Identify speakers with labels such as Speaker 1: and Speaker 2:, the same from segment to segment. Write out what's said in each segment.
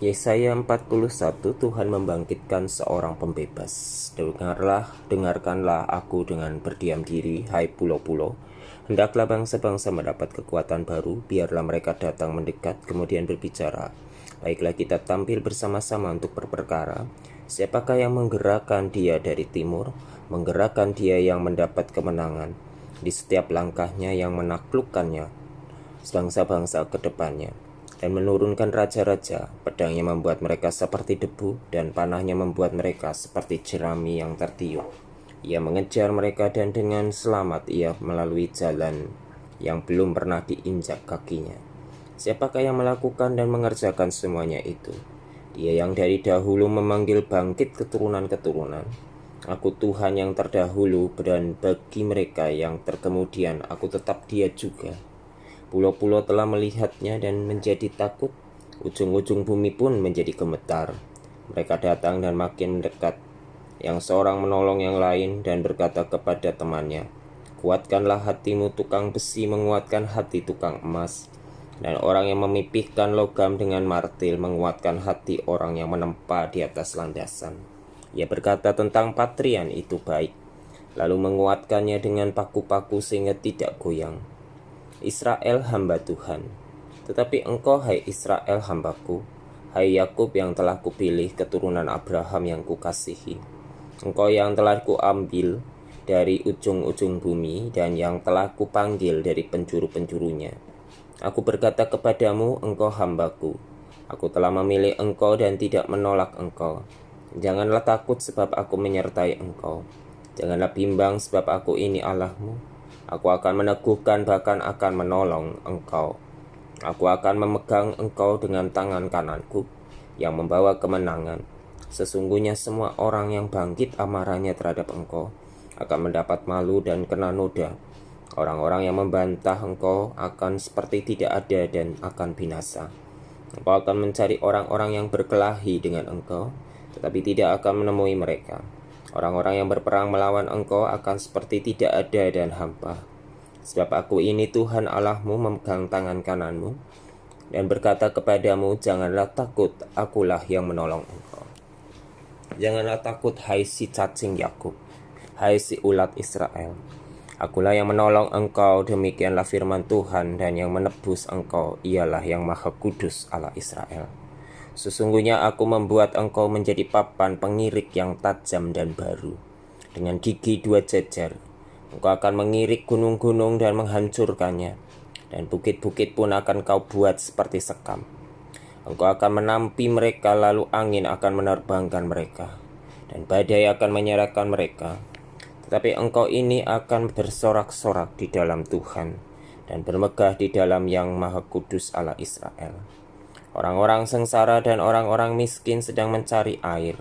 Speaker 1: Yesaya 41, Tuhan membangkitkan seorang pembebas. Dengarkanlah aku dengan berdiam diri, hai pulau-pulau. Hendaklah bangsa-bangsa mendapat kekuatan baru, biarlah mereka datang mendekat, kemudian berbicara. Baiklah kita tampil bersama-sama untuk berperkara. Siapakah yang menggerakkan dia dari timur, menggerakkan dia yang mendapat kemenangan, di setiap langkahnya yang menaklukkannya, bangsa-bangsa ke depannya, dan menurunkan raja-raja. Pedangnya membuat mereka seperti debu, dan panahnya membuat mereka seperti jerami yang tertiup. Ia mengejar mereka, dan dengan selamat ia melalui jalan yang belum pernah diinjak kakinya. Siapakah yang melakukan dan mengerjakan semuanya itu? Dia yang dari dahulu memanggil bangkit keturunan-keturunan. Aku Tuhan yang terdahulu, dan bagi mereka yang terkemudian aku tetap Dia juga. Pulau-pulau telah melihatnya dan menjadi takut, ujung-ujung bumi pun menjadi gemetar. Mereka datang dan makin mendekat, yang seorang menolong yang lain dan berkata kepada temannya, kuatkanlah hatimu, tukang besi menguatkan hati tukang emas, dan orang yang memipihkan logam dengan martil menguatkan hati orang yang menempa di atas landasan. Ia berkata tentang patrian itu baik, lalu menguatkannya dengan paku-paku sehingga tidak goyang. Israel hamba Tuhan. Tetapi engkau, hai Israel hambaku, hai Yakub yang telah kupilih, keturunan Abraham yang kukasihi. Engkau yang telah kuambil dari ujung-ujung bumi, dan yang telah kupanggil dari penjuru-penjurunya. Aku berkata kepadamu, engkau hambaku. Aku telah memilih engkau dan tidak menolak engkau. Janganlah takut sebab aku menyertai engkau. Janganlah bimbang sebab aku ini Allahmu. Aku akan meneguhkan, bahkan akan menolong engkau. Aku akan memegang engkau dengan tangan kananku yang membawa kemenangan. Sesungguhnya semua orang yang bangkit amarahnya terhadap engkau akan mendapat malu dan kena noda. Orang-orang yang membantah engkau akan seperti tidak ada dan akan binasa. Engkau akan mencari orang-orang yang berkelahi dengan engkau, tetapi tidak akan menemui mereka. Orang-orang yang berperang melawan engkau akan seperti tidak ada dan hampa. Sebab aku ini Tuhan Allahmu memegang tangan kananmu dan berkata kepadamu, janganlah takut, akulah yang menolong engkau. Janganlah takut, hai si cacing Yakub, hai si ulat Israel. Akulah yang menolong engkau, demikianlah firman Tuhan, dan yang menebus engkau ialah yang Maha Kudus Allah Israel. Sesungguhnya aku membuat engkau menjadi papan pengirik yang tajam dan baru, dengan gigi 2 jejer. Engkau akan mengirik gunung-gunung dan menghancurkannya, dan bukit-bukit pun akan kau buat seperti sekam. Engkau akan menampi mereka, lalu angin akan menerbangkan mereka, dan badai akan menyerahkan mereka. Tetapi engkau ini akan bersorak-sorak di dalam Tuhan, dan bermegah di dalam yang Maha Kudus Allah Israel. Orang-orang sengsara dan orang-orang miskin sedang mencari air,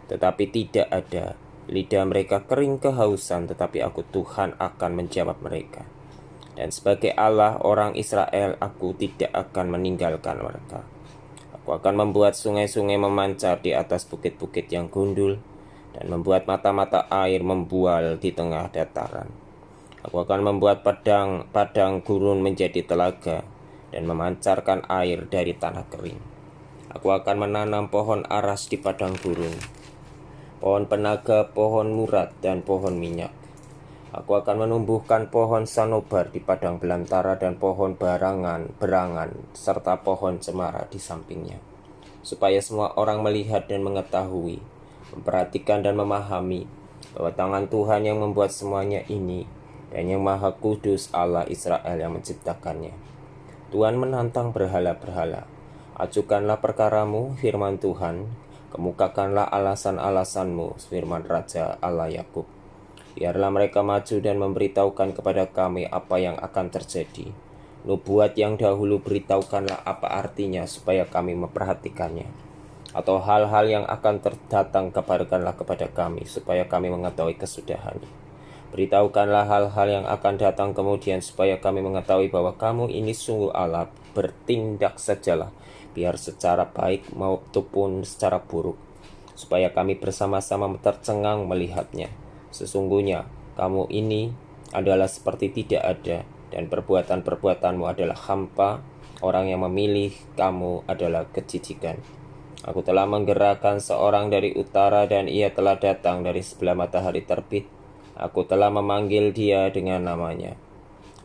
Speaker 1: tetapi tidak ada. Lidah mereka kering kehausan, tetapi aku Tuhan akan menjawab mereka. Dan sebagai Allah orang Israel, aku tidak akan meninggalkan mereka. Aku akan membuat sungai-sungai memancar di atas bukit-bukit yang gundul, dan membuat mata-mata air membual di tengah dataran. Aku akan membuat padang gurun menjadi telaga, dan memancarkan air dari tanah kering. Aku akan menanam pohon aras di padang gurun, pohon penaga, pohon murad, dan pohon minyak. Aku akan menumbuhkan pohon sanobar di padang belantara dan pohon berangan, serta pohon cemara di sampingnya, supaya semua orang melihat dan mengetahui, memperhatikan dan memahami bahwa tangan Tuhan yang membuat semuanya ini, dan yang Maha Kudus Allah Israel yang menciptakannya. Tuhan menantang berhala-berhala. Ajukanlah perkaramu, firman Tuhan. Kemukakanlah alasan-alasanmu, firman Raja Allah Yakub. Biarlah mereka maju dan memberitahukan kepada kami apa yang akan terjadi. Nubuat yang dahulu beritahukanlah apa artinya, supaya kami memperhatikannya. Atau hal-hal yang akan terdatang kabarkanlah kepada kami, supaya kami mengetahui kesudahannya. Beritahukanlah hal-hal yang akan datang kemudian, supaya kami mengetahui bahwa kamu ini sungguh Allah. Bertindak sajalah, biar secara baik maupun secara buruk, supaya kami bersama-sama tercengang melihatnya. Sesungguhnya kamu ini adalah seperti tidak ada, dan perbuatan-perbuatanmu adalah hampa, Orang yang memilih kamu adalah kejijikan. Aku telah menggerakkan seorang dari utara dan ia telah datang dari sebelah matahari terbit. Aku telah memanggil dia dengan namanya.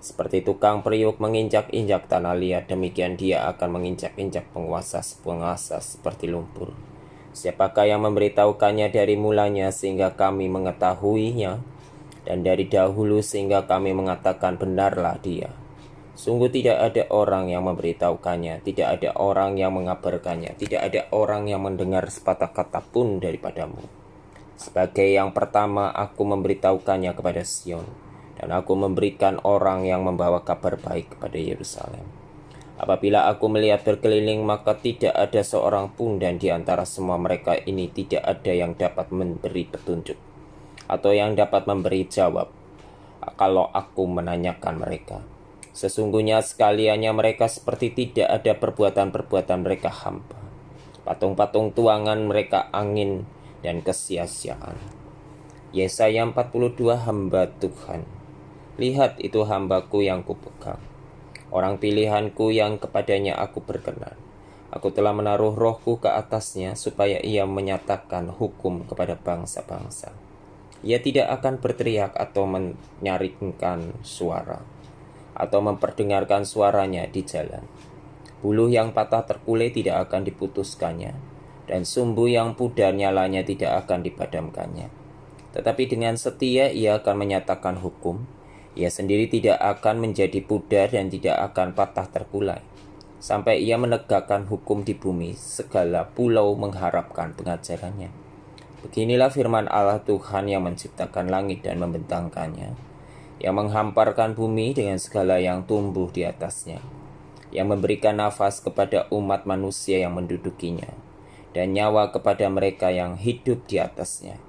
Speaker 1: Seperti tukang periuk menginjak-injak tanah liat, demikian dia akan menginjak-injak penguasa-penguasa seperti lumpur. Siapakah yang memberitahukannya dari mulanya sehingga kami mengetahuinya, dan dari dahulu sehingga kami mengatakan benarlah dia. Sungguh tidak ada orang yang memberitahukannya, tidak ada orang yang mengabarkannya, tidak ada orang yang mendengar sepatah kata pun daripadamu. Sebagai yang pertama aku memberitahukannya kepada Sion, dan aku memberikan orang yang membawa kabar baik kepada Yerusalem. Apabila aku melihat berkeliling, maka tidak ada seorang pun, dan di antara semua mereka ini tidak ada yang dapat memberi petunjuk, atau yang dapat memberi jawab kalau aku menanyakan mereka. Sesungguhnya sekaliannya mereka seperti tidak ada perbuatan-perbuatan mereka hampa. Patung-patung tuangan mereka angin dan kesia-siaan. Yesaya 42 hamba Tuhan. Lihat itu hambaku yang kupegang, orang pilihanku yang kepadanya aku berkenan. Aku telah menaruh rohku ke atasnya supaya ia menyatakan hukum kepada bangsa-bangsa. Ia tidak akan berteriak atau menyaringkan suara, atau memperdengarkan suaranya di jalan. Buluh yang patah terkulai tidak akan diputuskannya, dan sumbu yang pudar nyalanya tidak akan dipadamkannya. Tetapi dengan setia ia akan menyatakan hukum. Ia sendiri tidak akan menjadi pudar dan tidak akan patah terkulai, sampai ia menegakkan hukum di bumi. Segala pulau mengharapkan pengajarannya. Beginilah firman Allah Tuhan yang menciptakan langit dan membentangkannya, yang menghamparkan bumi dengan segala yang tumbuh di atasnya, yang memberikan nafas kepada umat manusia yang mendudukinya, dan nyawa kepada mereka yang hidup di atasnya.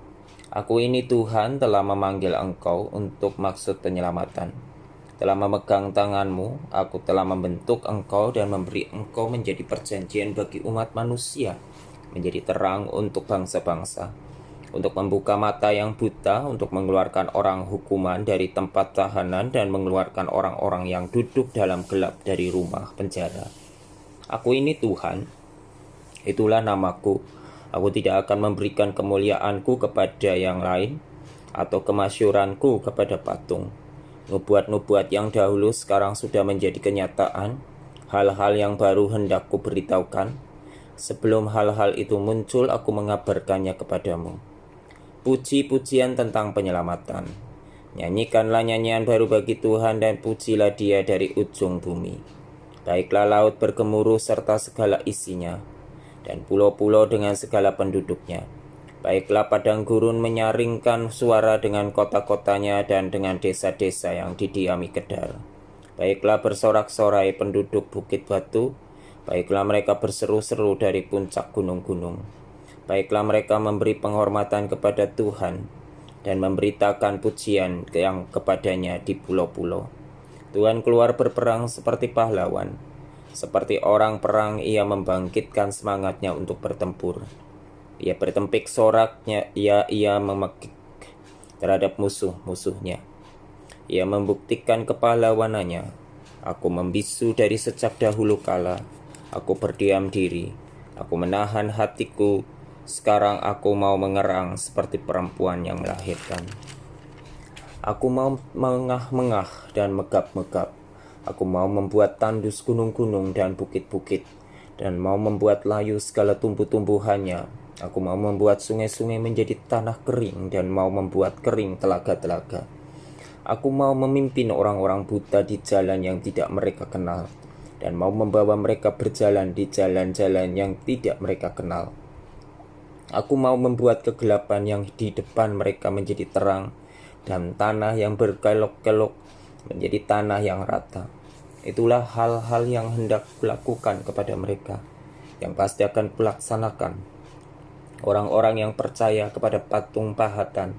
Speaker 1: Aku ini Tuhan telah memanggil engkau untuk maksud penyelamatan. Telah memegang tanganmu, aku telah membentuk engkau dan memberi engkau menjadi perjanjian bagi umat manusia, menjadi terang untuk bangsa-bangsa, untuk membuka mata yang buta, untuk mengeluarkan orang hukuman dari tempat tahanan, dan mengeluarkan orang-orang yang duduk dalam gelap dari rumah penjara. Aku ini Tuhan, itulah namaku. Aku tidak akan memberikan kemuliaanku kepada yang lain, atau kemasyuranku kepada patung. Nubuat-nubuat yang dahulu sekarang sudah menjadi kenyataan. Hal-hal yang baru hendak kuberitahukan. Sebelum hal-hal itu muncul, aku mengabarkannya kepadamu. Puji-pujian tentang penyelamatan. Nyanyikanlah nyanyian baru bagi Tuhan dan pujilah dia dari ujung bumi. Baiklah laut bergemuruh serta segala isinya, dan pulau-pulau dengan segala penduduknya. Baiklah padang gurun menyaringkan suara dengan kota-kotanya dan dengan desa-desa yang didiami Kedar. Baiklah bersorak-sorai penduduk bukit batu. Baiklah mereka berseru-seru dari puncak gunung-gunung. Baiklah mereka memberi penghormatan kepada Tuhan dan memberitakan pujian yang kepadanya di pulau-pulau. Tuhan keluar berperang seperti pahlawan. Seperti orang perang ia membangkitkan semangatnya untuk bertempur. Ia bertempik soraknya, ia memekik terhadap musuh-musuhnya. Ia membuktikan kepahlawanannya. Aku membisu dari sejak dahulu kala. Aku berdiam diri. Aku menahan hatiku. Sekarang aku mau mengerang seperti perempuan yang melahirkan. Aku mau mengah-mengah dan megap-megap. Aku mau membuat tandus gunung-gunung dan bukit-bukit, dan mau membuat layu segala tumbuh-tumbuhannya. Aku mau membuat sungai-sungai menjadi tanah kering, dan mau membuat kering telaga-telaga. Aku mau memimpin orang-orang buta di jalan yang tidak mereka kenal, dan mau membawa mereka berjalan di jalan-jalan yang tidak mereka kenal. Aku mau membuat kegelapan yang di depan mereka menjadi terang, dan tanah yang berkelok-kelok menjadi tanah yang rata. Itulah hal-hal yang hendak kulakukan kepada mereka, yang pasti akan kulaksanakan. Orang-orang yang percaya kepada patung pahatan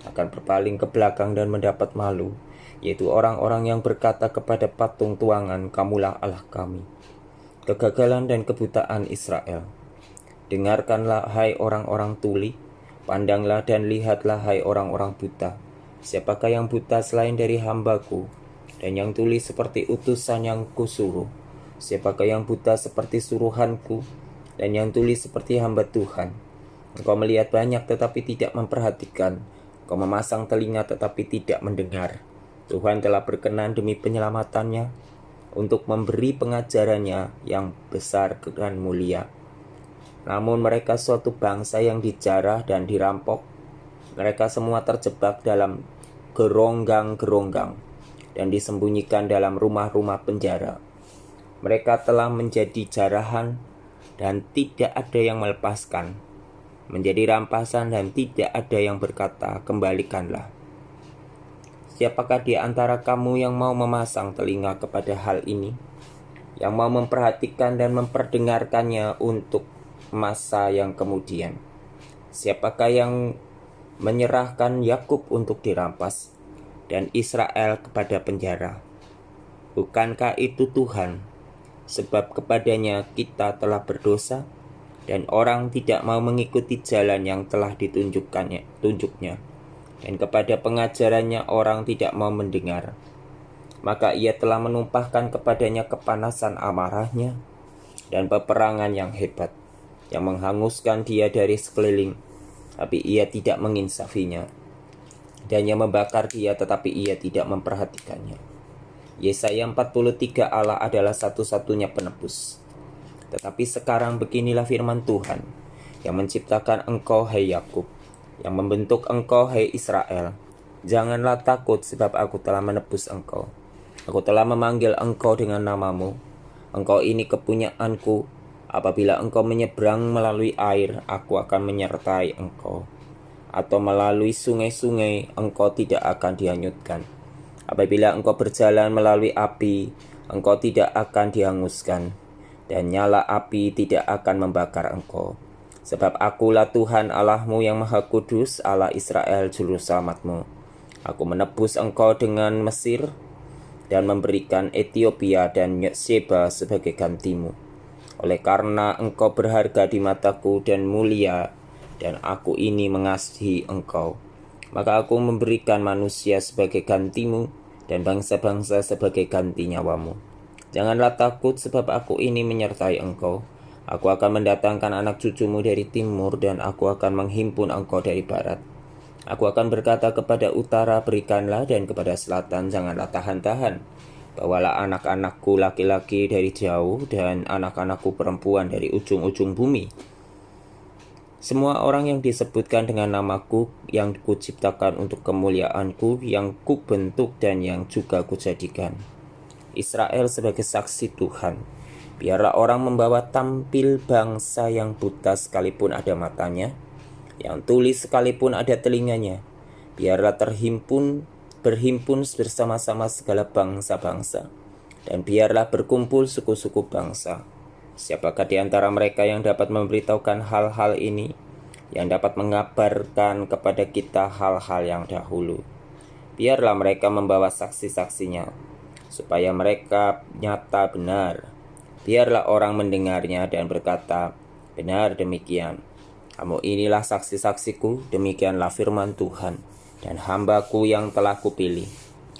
Speaker 1: akan berpaling ke belakang dan mendapat malu, yaitu orang-orang yang berkata kepada patung tuangan, kamulah Allah kami. Kegagalan dan kebutaan Israel. Dengarkanlah hai orang-orang tuli, pandanglah dan lihatlah hai orang-orang buta. Siapakah yang buta selain dari hambaku, dan yang tuli seperti utusan yang kusuruh? Siapakah yang buta seperti suruhanku dan yang tuli seperti hamba Tuhan? Engkau melihat banyak tetapi tidak memperhatikan. Engkau memasang telinga tetapi tidak mendengar. Tuhan telah berkenan demi penyelamatannya untuk memberi pengajarannya yang besar dan mulia. Namun mereka suatu bangsa yang dijarah dan dirampok. Mereka semua terjebak dalam geronggang-geronggang dan disembunyikan dalam rumah-rumah penjara. Mereka telah menjadi jarahan dan tidak ada yang melepaskan, menjadi rampasan dan tidak ada yang berkata, kembalikanlah. Siapakah di antara kamu yang mau memasang telinga kepada hal ini, yang mau memperhatikan dan memperdengarkannya untuk masa yang kemudian? Siapakah yang menyerahkan Yakub untuk dirampas dan Israel kepada penjara? Bukankah itu Tuhan? Sebab kepadanya kita telah berdosa, dan orang tidak mau mengikuti jalan yang telah tunjuknya, dan kepada pengajarannya orang tidak mau mendengar. Maka ia telah menumpahkan kepadanya kepanasan amarahnya dan peperangan yang hebat, yang menghanguskan dia dari sekeliling, tapi ia tidak menginsafinya, dan yang membakar dia tetapi ia tidak memperhatikannya. Yesaya 43, Allah adalah satu-satunya penebus. Tetapi sekarang beginilah firman Tuhan, yang menciptakan engkau hai Yakub, yang membentuk engkau hai Israel. Janganlah takut, sebab aku telah menebus engkau. Aku telah memanggil engkau dengan namamu. Engkau ini kepunyaanku. Apabila engkau menyeberang melalui air, aku akan menyertai engkau. Atau melalui sungai-sungai, engkau tidak akan dihanyutkan. Apabila engkau berjalan melalui api, engkau tidak akan dihanguskan, dan nyala api tidak akan membakar engkau. Sebab akulah Tuhan Allahmu yang Maha Kudus, Allah Israel juru selamatmu. Aku menebus engkau dengan Mesir, dan memberikan Ethiopia dan Sheba sebagai gantimu. Oleh karena engkau berharga di mataku dan mulia, dan aku ini mengasihi engkau, maka aku memberikan manusia sebagai gantimu, dan bangsa-bangsa sebagai ganti nyawamu. Janganlah takut, sebab aku ini menyertai engkau. Aku akan mendatangkan anak cucumu dari timur, dan aku akan menghimpun engkau dari barat. Aku akan berkata kepada utara, berikanlah, dan kepada selatan, janganlah tahan-tahan. Bawalah anak-anakku laki-laki dari jauh, dan anak-anakku perempuan dari ujung-ujung bumi. Semua orang yang disebutkan dengan namaku, yang kuciptakan untuk kemuliaanku, yang kubentuk dan yang juga kujadikan. Israel sebagai saksi Tuhan. Biarlah orang membawa tampil bangsa yang buta sekalipun ada matanya, yang tuli sekalipun ada telinganya. Biarlah berhimpun bersama-sama segala bangsa-bangsa, dan biarlah berkumpul suku-suku bangsa. Siapakah di antara mereka yang dapat memberitahukan hal-hal ini, yang dapat mengabarkan kepada kita hal-hal yang dahulu? Biarlah mereka membawa saksi-saksinya, supaya mereka nyata benar. Biarlah orang mendengarnya dan berkata, benar demikian. Kamu inilah saksi-saksiku, demikianlah firman Tuhan, dan hambaku yang telah kupilih,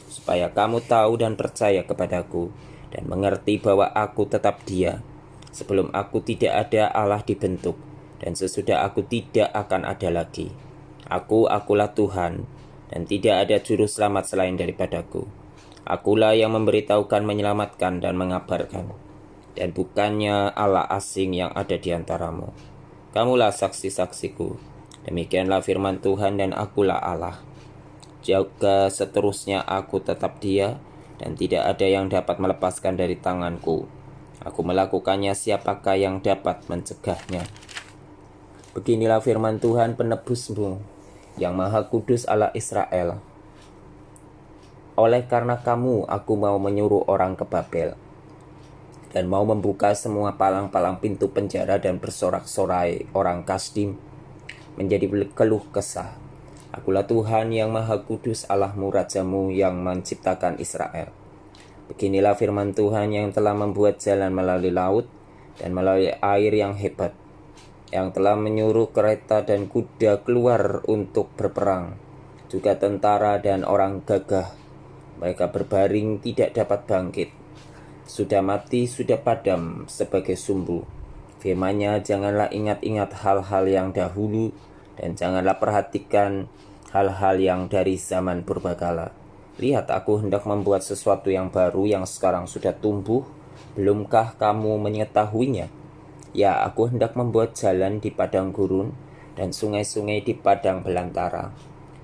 Speaker 1: supaya kamu tahu dan percaya kepadaku, dan mengerti bahwa aku tetap Dia. Sebelum aku tidak ada, Allah dibentuk, dan sesudah aku tidak akan ada lagi. Akulah Tuhan, dan tidak ada juru selamat selain daripadaku. Akulah yang memberitahukan, menyelamatkan, dan mengabarkan, dan bukannya Allah asing yang ada di antaramu. Kamulah saksi-saksiku, demikianlah firman Tuhan, dan akulah Allah. Juga seterusnya aku tetap Dia, dan tidak ada yang dapat melepaskan dari tanganku. Aku melakukannya, siapakah yang dapat mencegahnya? Beginilah firman Tuhan penebusmu, yang Maha Kudus Allah Israel. Oleh karena kamu, aku mau menyuruh orang ke Babel, dan mau membuka semua palang-palang pintu penjara dan bersorak-sorai orang Kasdim menjadi keluh kesah. Akulah Tuhan yang Maha Kudus, Allahmu, Rajamu yang menciptakan Israel. Beginilah firman Tuhan yang telah membuat jalan melalui laut dan melalui air yang hebat, yang telah menyuruh kereta dan kuda keluar untuk berperang, juga tentara dan orang gagah. Mereka berbaring tidak dapat bangkit. sudah mati, sudah padam sebagai sumbu. Firman-Nya, janganlah ingat-ingat hal-hal yang dahulu, dan janganlah perhatikan hal-hal yang dari zaman purbakala. Lihat, aku hendak membuat sesuatu yang baru yang sekarang sudah tumbuh. Belumkah kamu mengetahuinya? Ya, aku hendak membuat jalan di padang gurun dan sungai-sungai di padang belantara.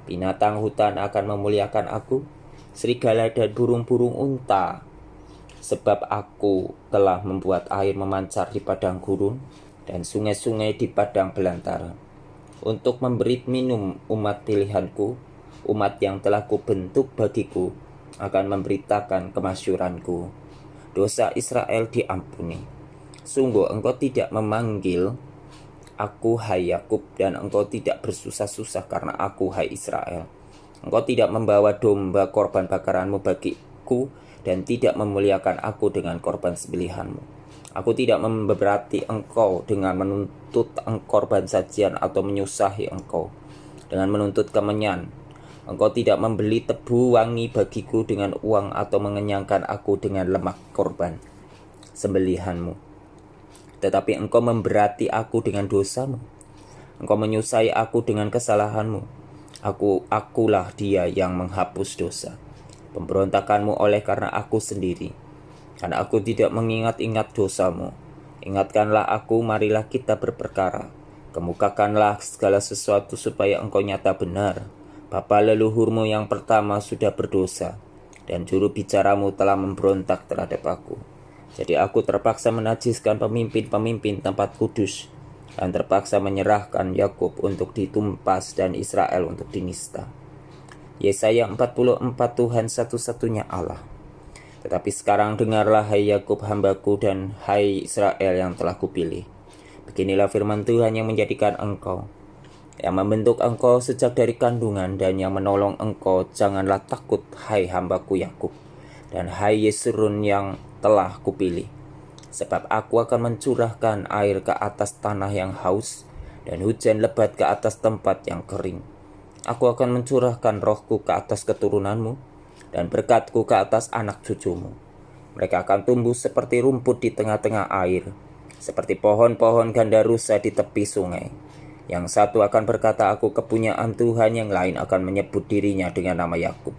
Speaker 1: Binatang hutan akan memuliakan aku, serigala dan burung-burung unta. Sebab aku telah membuat air memancar di padang gurun dan sungai-sungai di padang belantara, untuk memberi minum umat pilihanku, umat yang telah kubentuk bagiku, akan memberitakan kemasyuranku. Dosa Israel diampuni. Sungguh engkau tidak memanggil aku, hai Yakub, dan engkau tidak bersusah-susah karena aku, hai Israel. Engkau tidak membawa domba korban bakaranmu bagiku, dan tidak memuliakan aku dengan korban sembelihanmu. Aku tidak memberati engkau dengan menuntut korban sajian atau menyusahi engkau dengan menuntut kemenyan. Engkau tidak membeli tebu wangi bagiku dengan uang atau mengenyangkan aku dengan lemak korban sembelihanmu. Tetapi engkau memberati aku dengan dosamu. Engkau menyusahi aku dengan kesalahanmu. Akulah dia yang menghapus dosa pemberontakanmu oleh karena aku sendiri. Karena aku tidak mengingat-ingat dosamu. Ingatkanlah aku, marilah kita berperkara. Kemukakanlah segala sesuatu supaya engkau nyata benar. Bapa leluhurmu yang pertama sudah berdosa, dan juru bicaramu telah memberontak terhadap aku. Jadi aku terpaksa menajiskan pemimpin-pemimpin tempat kudus, dan terpaksa menyerahkan Yakub untuk ditumpas dan Israel untuk dinista. Yesaya 44, Tuhan satu-satunya Allah. Tetapi sekarang dengarlah, hai Yakub hambaku, dan hai Israel yang telah kupilih. Beginilah firman Tuhan yang menjadikan engkau, yang membentuk engkau sejak dari kandungan, dan yang menolong engkau. Janganlah takut, hai hambaku Yakub, dan hai Yesurun yang telah kupilih. Sebab aku akan mencurahkan air ke atas tanah yang haus, dan hujan lebat ke atas tempat yang kering. Aku akan mencurahkan rohku ke atas keturunanmu, dan berkatku ke atas anak cucumu. Mereka akan tumbuh seperti rumput di tengah-tengah air, seperti pohon-pohon gandarusa di tepi sungai. Yang satu akan berkata, aku kepunyaan Tuhan, yang lain akan menyebut dirinya dengan nama Yakub,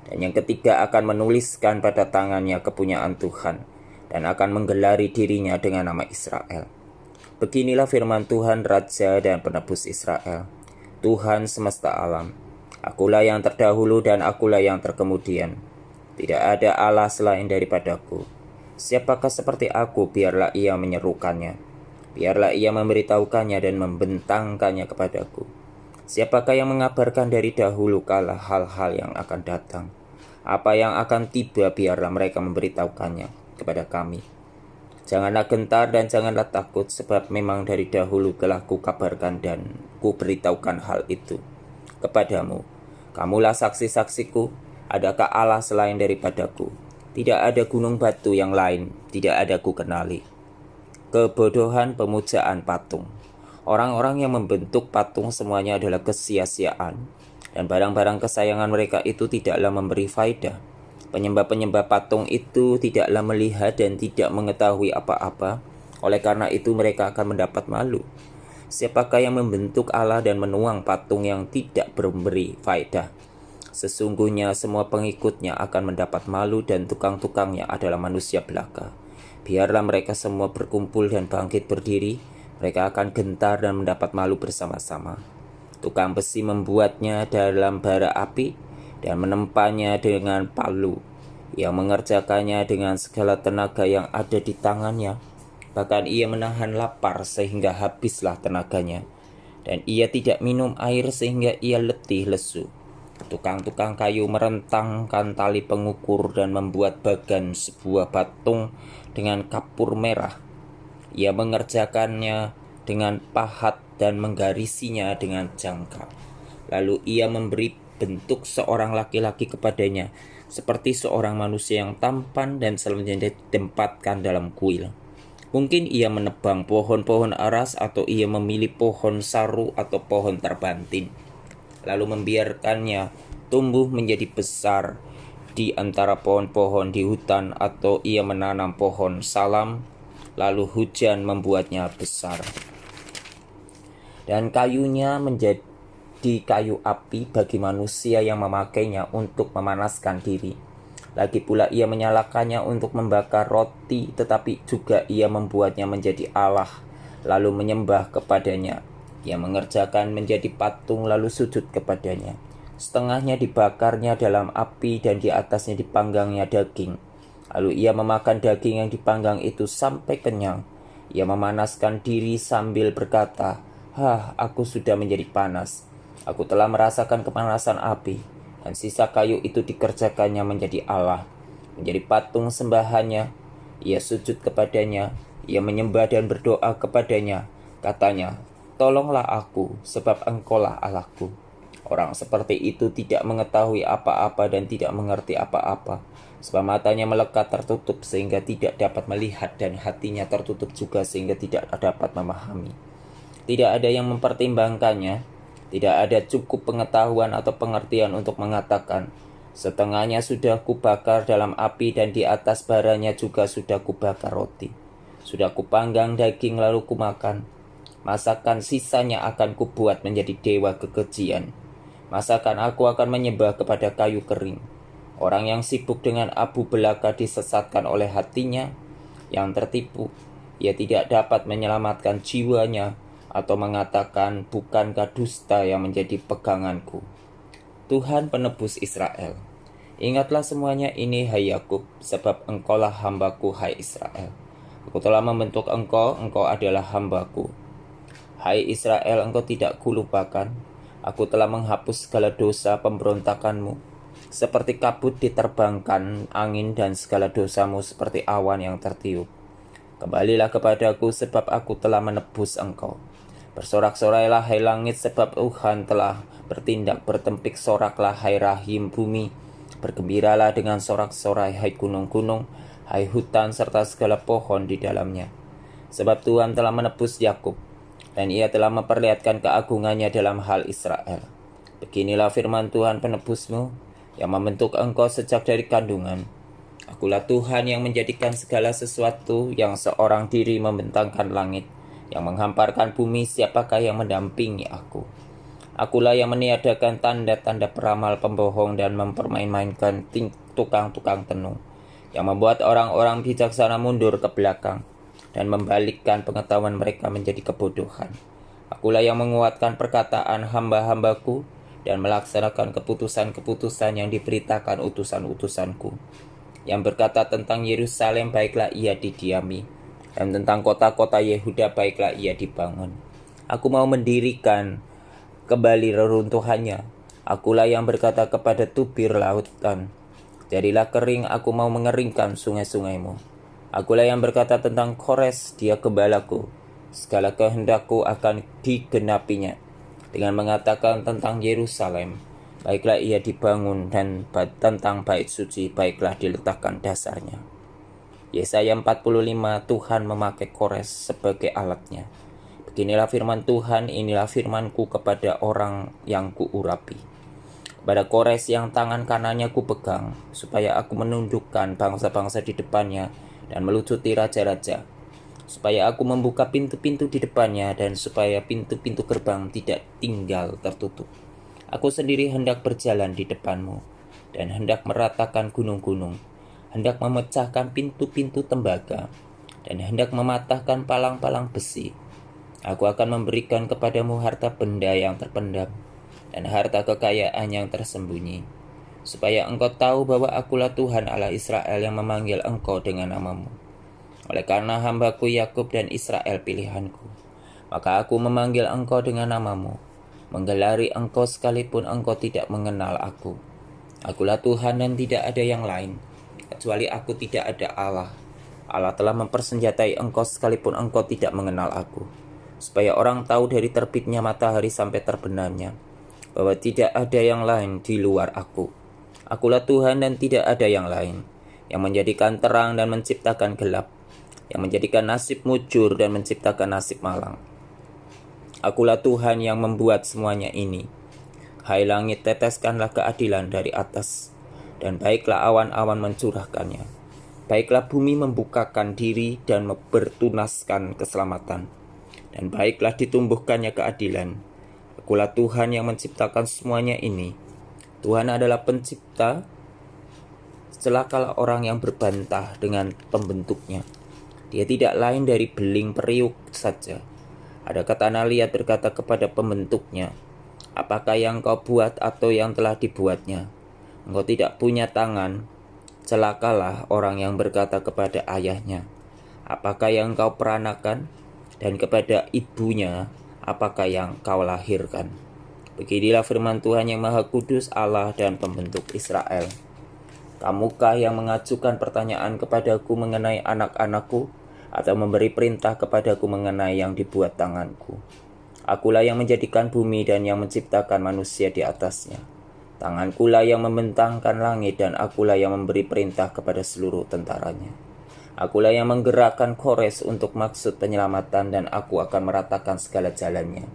Speaker 1: dan yang ketiga akan menuliskan pada tangannya kepunyaan Tuhan, dan akan menggelari dirinya dengan nama Israel. Beginilah firman Tuhan, Raja dan Penebus Israel, Tuhan semesta alam. Akulah yang terdahulu dan akulah yang terkemudian. Tidak ada Allah selain daripadaku. Siapakah seperti aku, biarlah ia menyerukannya. Biarlah ia memberitahukannya dan membentangkannya kepadaku. Siapakah yang mengabarkan dari dahulu kala hal-hal yang akan datang? Apa yang akan tiba, biarlah mereka memberitahukannya kepada kami. Janganlah gentar dan janganlah takut, sebab memang dari dahulu telah kukabarkan dan kuberitahukan hal itu kepadamu. Kamulah saksi-saksiku, adakah Allah selain daripadaku? Tidak ada gunung batu yang lain, tidak ada ku kenali. Kebodohan pemujaan patung. Orang-orang yang membentuk patung semuanya adalah kesia-siaan, dan barang-barang kesayangan mereka itu tidaklah memberi faedah. Penyembah-penyembah patung itu tidaklah melihat dan tidak mengetahui apa-apa, oleh karena itu mereka akan mendapat malu. Siapakah yang membentuk Allah dan menuang patung yang tidak memberi faedah? Sesungguhnya semua pengikutnya akan mendapat malu, dan tukang-tukangnya adalah manusia belaka. Biarlah mereka semua berkumpul dan bangkit berdiri, mereka akan gentar dan mendapat malu bersama-sama. Tukang besi membuatnya dalam bara api dan menempanya dengan palu. Ia mengerjakannya dengan segala tenaga yang ada di tangannya. Bahkan ia menahan lapar sehingga habislah tenaganya, dan ia tidak minum air sehingga ia letih lesu. Tukang-tukang kayu merentangkan tali pengukur dan membuat bagan sebuah patung dengan kapur merah. Ia mengerjakannya dengan pahat dan menggarisinya dengan jangka. Lalu ia memberi bentuk seorang laki-laki kepadanya, seperti seorang manusia yang tampan, dan selanjutnya ditempatkan dalam kuil. Mungkin ia menebang pohon-pohon aras, atau ia memilih pohon saru atau pohon terbantin, lalu membiarkannya tumbuh menjadi besar di antara pohon-pohon di hutan, atau ia menanam pohon salam, lalu hujan membuatnya besar. Dan kayunya menjadi kayu api bagi manusia yang memakainya untuk memanaskan diri. Lagi pula ia menyalakannya untuk membakar roti, tetapi juga ia membuatnya menjadi Allah, lalu menyembah kepadanya. Ia mengerjakan menjadi patung, lalu sujud kepadanya. Setengahnya dibakarnya dalam api, dan di atasnya dipanggangnya daging. Lalu ia memakan daging yang dipanggang itu sampai kenyang. Ia memanaskan diri sambil berkata, aku sudah menjadi panas. Aku telah merasakan kepanasan api, dan sisa kayu itu dikerjakannya menjadi Allah, menjadi patung sembahannya. Ia sujud kepadanya, ia menyembah dan berdoa kepadanya. Katanya, tolonglah aku, sebab engkaulah Allahku. Orang seperti itu tidak mengetahui apa-apa dan tidak mengerti apa-apa, sebab matanya melekat tertutup sehingga tidak dapat melihat, dan hatinya tertutup juga sehingga tidak dapat memahami. Tidak ada yang mempertimbangkannya, tidak ada cukup pengetahuan atau pengertian untuk mengatakan, setengahnya sudah kubakar dalam api, dan di atas baranya juga sudah kubakar roti. Sudah kupanggang daging lalu kumakan. Masakan sisanya akan kubuat menjadi dewa kekejian. Masakan aku akan menyembah kepada kayu kering. Orang yang sibuk dengan abu belaka disesatkan oleh hatinya, yang tertipu. Ia tidak dapat menyelamatkan jiwanya, atau mengatakan, bukankah dusta yang menjadi peganganku. Tuhan penebus Israel. Ingatlah semuanya ini, hai Yakub, sebab engkaulah hambaku, hai Israel. Aku telah membentuk engkau, engkau adalah hambaku. Hai Israel, engkau tidak kulupakan. Aku telah menghapus segala dosa pemberontakanmu, seperti kabut diterbangkan angin, dan segala dosamu seperti awan yang tertiup. Kembalilah kepadaku, sebab aku telah menebus engkau. Bersorak-sorailah hai langit, sebab Tuhan telah bertindak. Bertempik soraklah hai rahim bumi. Bergembiralah dengan sorak-sorai hai gunung-gunung, hai hutan serta segala pohon di dalamnya. Sebab Tuhan telah menebus Yakub, dan ia telah memperlihatkan keagungannya dalam hal Israel. Beginilah firman Tuhan penebusmu, yang membentuk engkau sejak dari kandungan. Akulah Tuhan yang menjadikan segala sesuatu, yang seorang diri membentangkan langit, yang menghamparkan bumi. Siapakah yang mendampingi aku? Akulah yang meniadakan tanda-tanda peramal pembohong dan mempermain-mainkan tukang-tukang tenung, yang membuat orang-orang bijaksana mundur ke belakang dan membalikkan pengetahuan mereka menjadi kebodohan. Akulah yang menguatkan perkataan hamba-hambaku dan melaksanakan keputusan-keputusan yang diberitakan utusan-utusanku, yang berkata tentang Yerusalem, baiklah ia didiami, dan tentang kota-kota Yehuda, baiklah ia dibangun. Aku mau mendirikan kembali reruntuhannya. Akulah yang berkata kepada tubir lautan, jadilah kering. Aku mau mengeringkan sungai-sungaimu. Akulah yang berkata tentang Kores, dia gembalaku. Segala kehendakku akan digenapinya. Dengan mengatakan tentang Yerusalem, baiklah ia dibangun, dan tentang bait suci, baiklah diletakkan dasarnya. Yesaya 45, Tuhan memakai Kores sebagai alatnya. Beginilah firman Tuhan, inilah firmanku kepada orang yang kuurapi, kepada Kores yang tangan kanannya kupegang, supaya aku menundukkan bangsa-bangsa di depannya dan melucuti raja-raja, supaya aku membuka pintu-pintu di depannya, dan supaya pintu-pintu gerbang tidak tinggal tertutup. Aku sendiri hendak berjalan di depanmu, dan hendak meratakan gunung-gunung, hendak memecahkan pintu-pintu tembaga, dan hendak mematahkan palang-palang besi. Aku akan memberikan kepadamu harta benda yang terpendam, dan harta kekayaan yang tersembunyi, supaya engkau tahu bahwa akulah Tuhan Allah Israel yang memanggil engkau dengan namamu. Oleh karena hambaku Yakub dan Israel pilihanku, maka aku memanggil engkau dengan namamu, menggelari engkau sekalipun engkau tidak mengenal aku. Akulah Tuhan dan tidak ada yang lain, kecuali aku tidak ada Allah. Allah telah mempersenjatai engkau sekalipun engkau tidak mengenal aku, supaya orang tahu dari terbitnya matahari sampai terbenamnya, bahwa tidak ada yang lain di luar aku. Akulah Tuhan dan tidak ada yang lain, yang menjadikan terang dan menciptakan gelap, yang menjadikan nasib mujur dan menciptakan nasib malang. Akulah Tuhan yang membuat semuanya ini. Hai langit, teteskanlah keadilan dari atas. dan baiklah awan-awan mencurahkannya. Baiklah bumi membukakan diri dan bertunaskan keselamatan, dan baiklah ditumbuhkannya keadilan. Akulah Tuhan yang menciptakan semuanya ini. Tuhan adalah pencipta, celakalah orang yang berbantah dengan pembentuknya. Dia tidak lain dari beling periuk saja. Adakah tanah liat berkata kepada pembentuknya, apakah yang kau buat atau yang telah dibuatnya? Engkau tidak punya tangan. Celakalah orang yang berkata kepada ayahnya, apakah yang kau peranakan? Dan kepada ibunya, apakah yang kau lahirkan? Beginilah firman Tuhan yang Maha Kudus, Allah dan Pembentuk Israel. Kamukah yang mengajukan pertanyaan kepadaku mengenai anak-anakku, atau memberi perintah kepadaku mengenai yang dibuat tanganku? Akulah yang menjadikan bumi dan yang menciptakan manusia di atasnya. Tangankulah yang membentangkan langit, dan akulah yang memberi perintah kepada seluruh tentaranya. Akulah yang menggerakkan Kores untuk maksud penyelamatan, dan aku akan meratakan segala jalannya.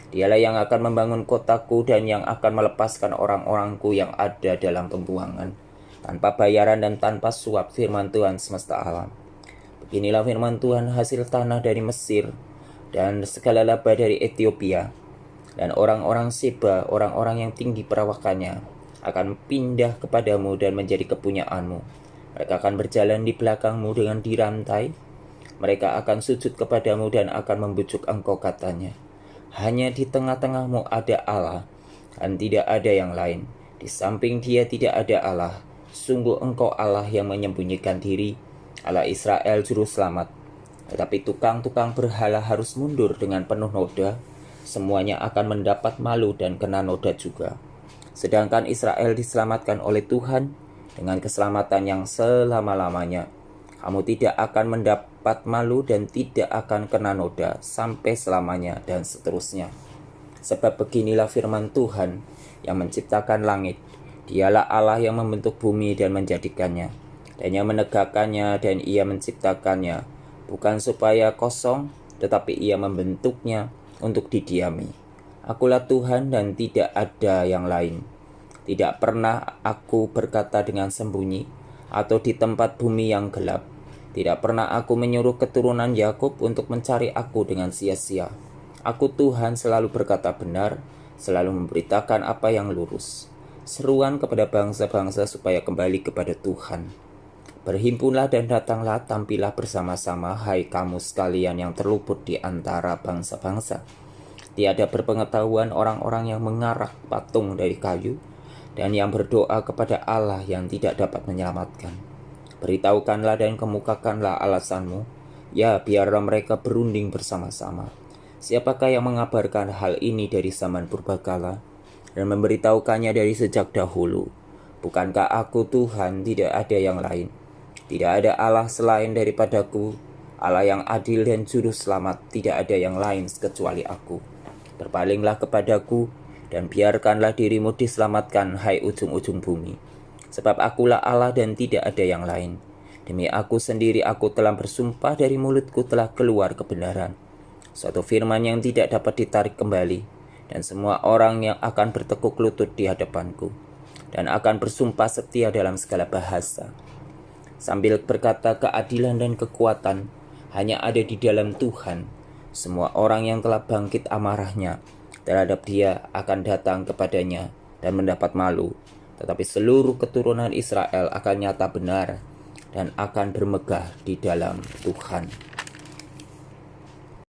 Speaker 1: Dialah yang akan membangun kotaku dan yang akan melepaskan orang-orangku yang ada dalam pembuangan, tanpa bayaran dan tanpa suap, firman Tuhan semesta alam. Beginilah firman Tuhan, hasil tanah dari Mesir dan segala laba dari Ethiopia, dan orang-orang Seba, orang-orang yang tinggi perawakannya, akan pindah kepadamu dan menjadi kepunyaanmu. Mereka akan berjalan di belakangmu dengan dirantai. Mereka akan sujud kepadamu dan akan membujuk engkau, katanya, hanya di tengah-tengahmu ada Allah, dan tidak ada yang lain. Di samping Dia tidak ada Allah. Sungguh engkau Allah yang menyembunyikan diri, Allah Israel juru selamat. Tetapi tukang-tukang berhala harus mundur dengan penuh noda. Semuanya akan mendapat malu dan kena noda juga. Sedangkan Israel diselamatkan oleh Tuhan dengan keselamatan yang selama-lamanya. Kamu tidak akan mendapat malu dan tidak akan kena noda sampai selamanya dan seterusnya. Sebab beginilah firman Tuhan yang menciptakan langit. Dialah Allah yang membentuk bumi dan menjadikannya, dan yang menegakkannya, dan Ia menciptakannya, bukan supaya kosong, tetapi Ia membentuknya untuk didiami. Akulah Tuhan dan tidak ada yang lain. Tidak pernah aku berkata dengan sembunyi, atau di tempat bumi yang gelap. Tidak pernah aku menyuruh keturunan Yakub untuk mencari aku dengan sia-sia. Aku Tuhan selalu berkata benar, selalu memberitakan apa yang lurus. Seruan kepada bangsa-bangsa supaya kembali kepada Tuhan. Berhimpunlah dan datanglah, tampillah bersama-sama, hai kamu sekalian yang terluput di antara bangsa-bangsa. Tiada berpengetahuan orang-orang yang mengarak patung dari kayu, dan yang berdoa kepada Allah yang tidak dapat menyelamatkan. Beritahukanlah dan kemukakanlah alasanmu, ya biarlah mereka berunding bersama-sama. Siapakah yang mengabarkan hal ini dari zaman purbakala, dan memberitahukannya dari sejak dahulu? Bukankah aku Tuhan, tidak ada yang lain? Tidak ada Allah selain daripadaku, Allah yang adil dan juru selamat, tidak ada yang lain kecuali aku. Berpalinglah kepadaku, dan biarkanlah dirimu diselamatkan, hai ujung-ujung bumi. Sebab akulah Allah dan tidak ada yang lain. Demi aku sendiri aku telah bersumpah, dari mulutku telah keluar kebenaran. Suatu firman yang tidak dapat ditarik kembali, dan semua orang yang akan bertekuk lutut di hadapanku, dan akan bersumpah setia dalam segala bahasa. Sambil berkata keadilan dan kekuatan hanya ada di dalam Tuhan. Semua orang yang telah bangkit amarahnya terhadap Dia akan datang kepadanya dan mendapat malu. Tetapi seluruh keturunan Israel akan nyata benar dan akan bermegah di dalam Tuhan.